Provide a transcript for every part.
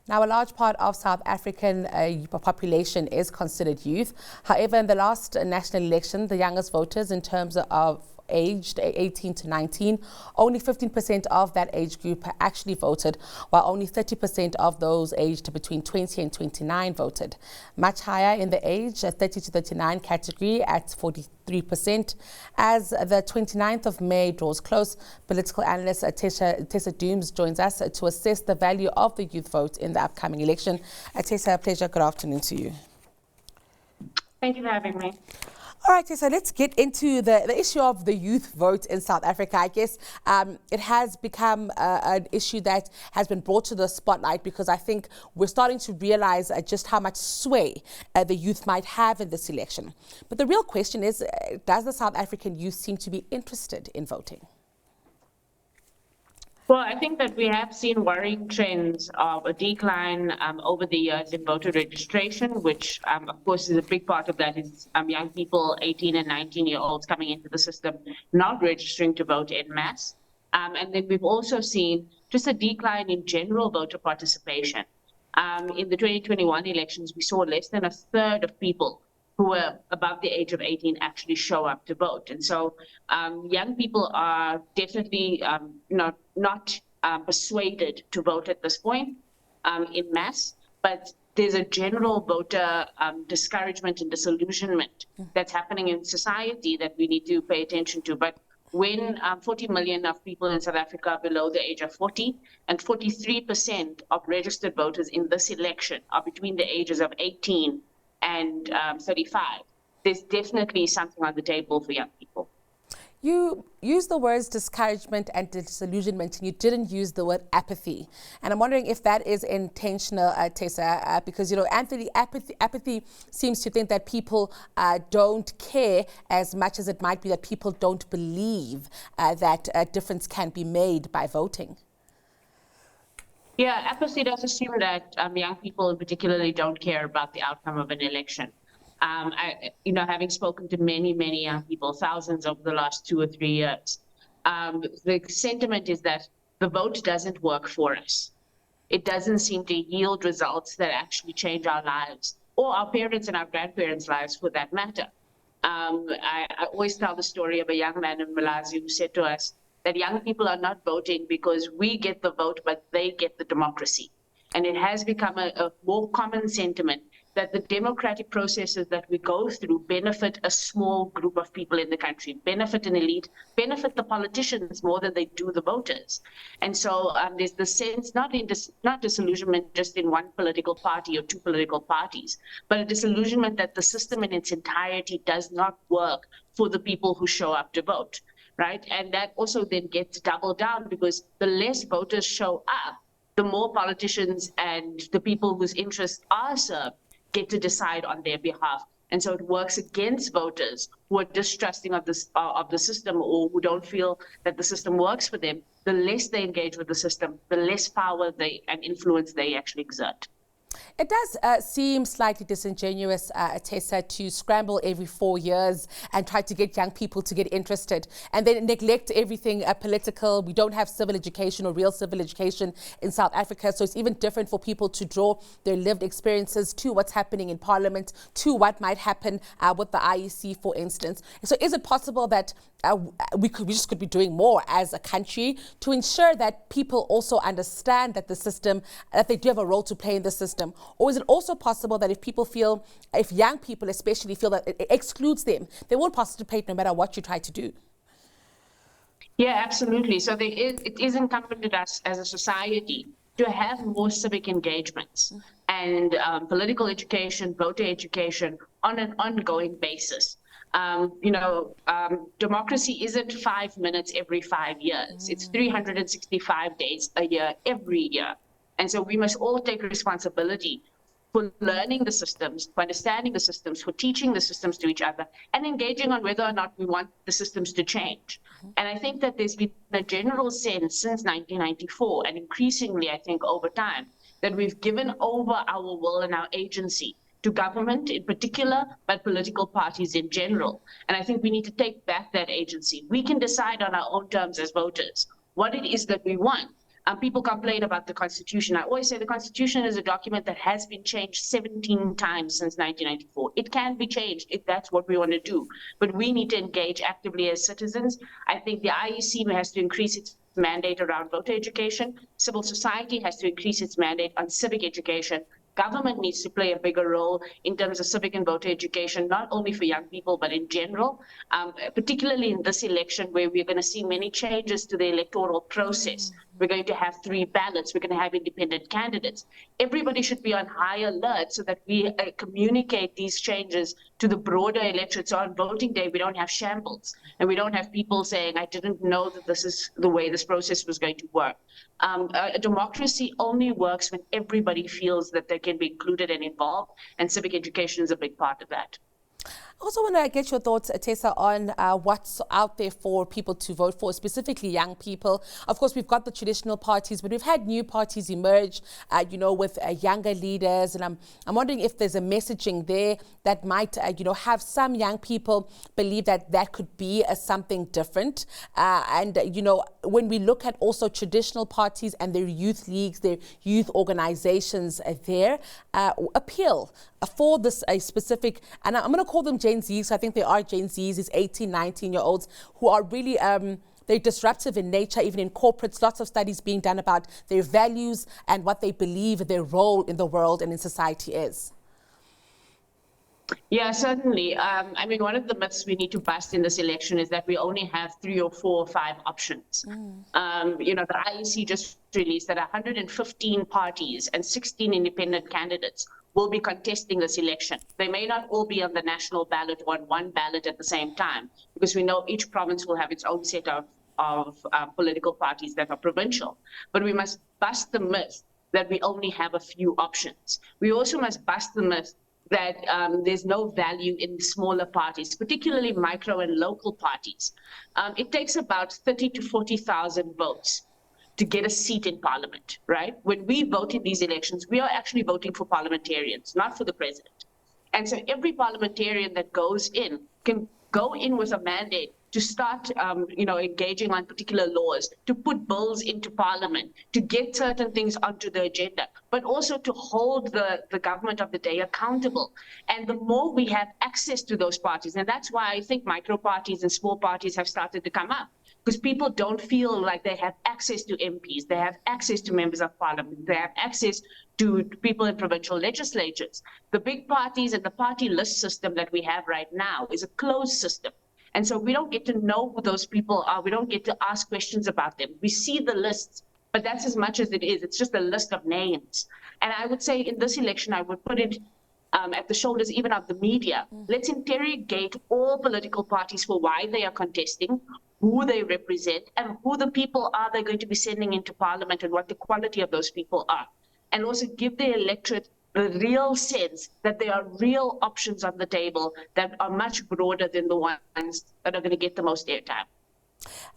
Now, a large part of South African population is considered youth. However, in the last national election, the youngest voters in terms of aged 18 to 19, only 15% of that age group actually voted, while only 30% of those aged between 20 and 29 voted. Much higher in the age 30 to 39 category at 43%. As the 29th of May draws close, political analyst Tessa Dooms joins us to assess the value of the youth vote in the upcoming election. Tessa, a pleasure. Good afternoon to you. Thank you for having me. All right, so let's get into the issue of the youth vote in South Africa. I guess it has become an issue that has been brought to the spotlight because I think we're starting to realize just how much sway the youth might have in this election. But the real question is, does the South African youth seem to be interested in voting? Well, I think that we have seen worrying trends of a decline over the years in voter registration, which, of course, is a big part of that is young people, 18 and 19-year-olds coming into the system, not registering to vote en masse. And then we've also seen just a decline in general voter participation. In the 2021 elections, we saw less than a third of people who were above the age of 18 actually show up to vote. And so young people are definitely not persuaded to vote at this point in mass, but there's a general voter discouragement and disillusionment that's happening in society that we need to pay attention to. But when 40 million of people in South Africa are below the age of 40, and 43% of registered voters in this election are between the ages of 18 and 35, there's definitely something on the table for young people. You used the words discouragement and disillusionment, and you didn't use the word apathy. And I'm wondering if that is intentional, Tessa, because, Anthony, apathy seems to think that people don't care as much as it might be that people don't believe that a difference can be made by voting. Yeah, apathy does assume that young people particularly don't care about the outcome of an election. Having spoken to many young people, thousands over the last 2 or 3 years, the sentiment is that the vote doesn't work for us. It doesn't seem to yield results that actually change our lives, or our parents' and our grandparents' lives for that matter. I always tell the story of a young man in Malawi who said to us that young people are not voting because we get the vote, but they get the democracy. And it has become a more common sentiment that the democratic processes that we go through benefit a small group of people in the country, benefit an elite, benefit the politicians more than they do the voters. And so there's the sense, not disillusionment just in one political party or two political parties, but a disillusionment that the system in its entirety does not work for the people who show up to vote. Right? And that also then gets doubled down because the less voters show up, the more politicians and the people whose interests are served get to decide on their behalf. And so it works against voters who are distrusting of the system or who don't feel that the system works for them. The less they engage with the system, the less power and influence they actually exert. It does seem slightly disingenuous, Tessa, to scramble every 4 years and try to get young people to get interested and then neglect everything political. We don't have civil education or real civil education in South Africa, so it's even different for people to draw their lived experiences to what's happening in Parliament, to what might happen with the IEC, for instance. So is it possible that we just could be doing more as a country to ensure that people also understand that the system, that they do have a role to play in the system? Or is it also possible that if young people especially feel that it excludes them, they won't participate no matter what you try to do? Yeah, absolutely. So it is incumbent on us as a society to have more civic engagements and political education, voter education on an ongoing basis. Democracy isn't 5 minutes every 5 years. It's 365 days a year, every year. And so we must all take responsibility for learning the systems, for understanding the systems, for teaching the systems to each other, and engaging on whether or not we want the systems to change. And I think that there's been a general sense since 1994, and increasingly, I think, over time, that we've given over our will and our agency to government in particular, but political parties in general. And I think we need to take back that agency. We can decide on our own terms as voters what it is that we want, People complain about the Constitution. I always say the Constitution is a document that has been changed 17 times since 1994. It can be changed if that's what we want to do, but we need to engage actively as citizens. I think the IEC has to increase its mandate around voter education. Civil society has to increase its mandate on civic education. Government needs to play a bigger role in terms of civic and voter education, not only for young people, but in general, particularly in this election where we're going to see many changes to the electoral process. We're going to have 3 ballots. We're going to have independent candidates. Everybody should be on high alert so that we communicate these changes to the broader electorate. So on voting day, we don't have shambles and we don't have people saying, I didn't know that this is the way this process was going to work. A democracy only works when everybody feels that they can be included and involved, and civic education is a big part of that. I also want to get your thoughts, Tessa, on what's out there for people to vote for, specifically young people. Of course, we've got the traditional parties, but we've had new parties emerge, with younger leaders. And I'm wondering if there's a messaging there that might, have some young people believe that could be something different. When we look at also traditional parties and their youth leagues, their youth organizations there, appeal for this specific, and I'm going to call them Gen Zs, so I think they are Gen Zs, these 18, 19-year-olds who are really, they're disruptive in nature, even in corporates. Lots of studies being done about their values and what they believe their role in the world and in society is. Yeah, certainly. One of the myths we need to bust in this election is that we only have 3 or 4 or 5 options. The IEC just released that 115 parties and 16 independent candidates will be contesting this election. They may not all be on the national ballot or on one ballot at the same time, because we know each province will have its own set of political parties that are provincial. But we must bust the myth that we only have a few options. We also must bust the myth that there's no value in the smaller parties, particularly micro and local parties. It takes about 30 to 40,000 votes to get a seat in parliament, right? When we vote in these elections, we are actually voting for parliamentarians, not for the president. And so every parliamentarian that goes in can go in with a mandate to start, engaging on particular laws, to put bills into parliament, to get certain things onto the agenda, but also to hold the government of the day accountable. And the more we have access to those parties, and that's why I think micro parties and small parties have started to come up, because people don't feel like they have access to MPs, they have access to members of parliament, they have access to people in provincial legislatures. The big parties and the party list system that we have right now is a closed system. And so we don't get to know who those people are. We don't get to ask questions about them. We see the lists, but that's as much as it is. It's just a list of names. And I would say in this election, I would put it at the shoulders even of the media. Let's interrogate all political parties for why they are contesting, who they represent, and who the people are they're going to be sending into parliament and what the quality of those people are. And also give the electorate the real sense that there are real options on the table that are much broader than the ones that are going to get the most airtime.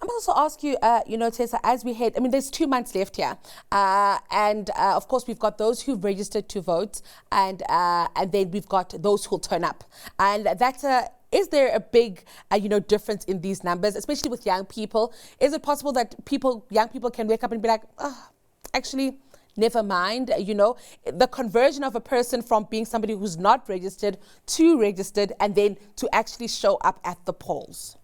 I'm also ask you, Tessa, as we head, there's 2 months left here. Of course, we've got those who've registered to vote and then we've got those who'll turn up. And that's is there a big, difference in these numbers, especially with young people? Is it possible that young people can wake up and be like, actually, never mind, the conversion of a person from being somebody who's not registered to registered and then to actually show up at the polls?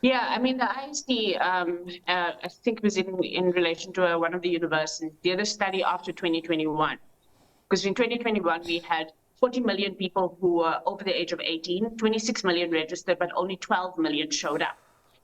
Yeah, the ISD, I think was in relation to one of the universities, did a study after 2021. Because in 2021, we had 40 million people who were over the age of 18, 26 million registered, but only 12 million showed up.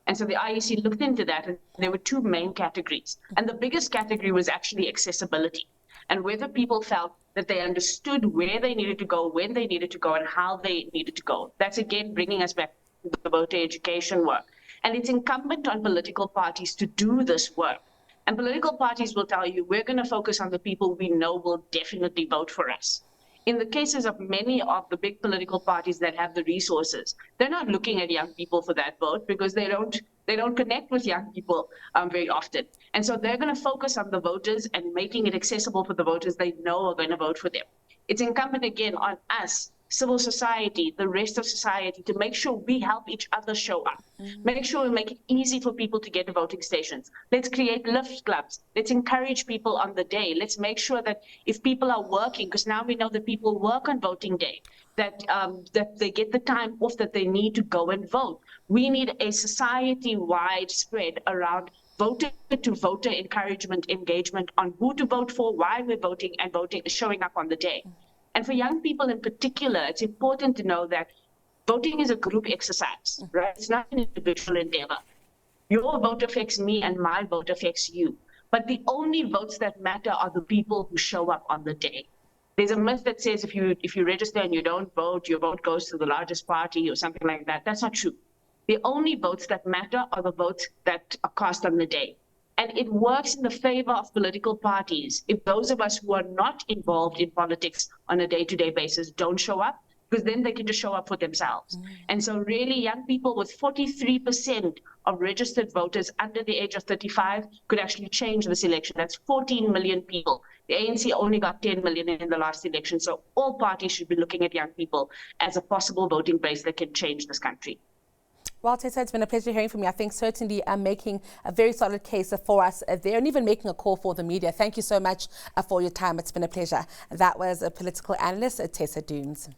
And so the IEC looked into that, and there were 2 main categories. And the biggest category was actually accessibility, and whether people felt that they understood where they needed to go, when they needed to go, and how they needed to go. That's, again, bringing us back to the voter education work. And it's incumbent on political parties to do this work. And political parties will tell you, we're going to focus on the people we know will definitely vote for us. In the cases of many of the big political parties that have the resources, they're not looking at young people for that vote because they don't connect with young people very often. And so they're going to focus on the voters and making it accessible for the voters they know are going to vote for them. It's incumbent again on us civil society, the rest of society, to make sure we help each other show up. Make sure we make it easy for people to get to voting stations. Let's create lift clubs. Let's encourage people on the day. Let's make sure that if people are working, because now we know that people work on voting day, that they get the time off that they need to go and vote. We need a society-wide spread around voter-to-voter encouragement, engagement on who to vote for, why we're voting, and showing up on the day. And for young people in particular, it's important to know that voting is a group exercise, right? It's not an individual endeavor. Your vote affects me and my vote affects you. But the only votes that matter are the people who show up on the day. There's a myth that says if you register and you don't vote, your vote goes to the largest party or something like that. That's not true. The only votes that matter are the votes that are cast on the day. And it works in the favor of political parties if those of us who are not involved in politics on a day-to-day basis don't show up, because then they can just show up for themselves. And so really young people, with 43% of registered voters under the age of 35 could actually change this election. That's 14 million people. The ANC only got 10 million in the last election. So all parties should be looking at young people as a possible voting base that can change this country. Well, Tessa, it's been a pleasure hearing from you. I think certainly making a very solid case for us there, and even making a call for the media. Thank you so much for your time. It's been a pleasure. That was a political analyst, Tessa Dooms.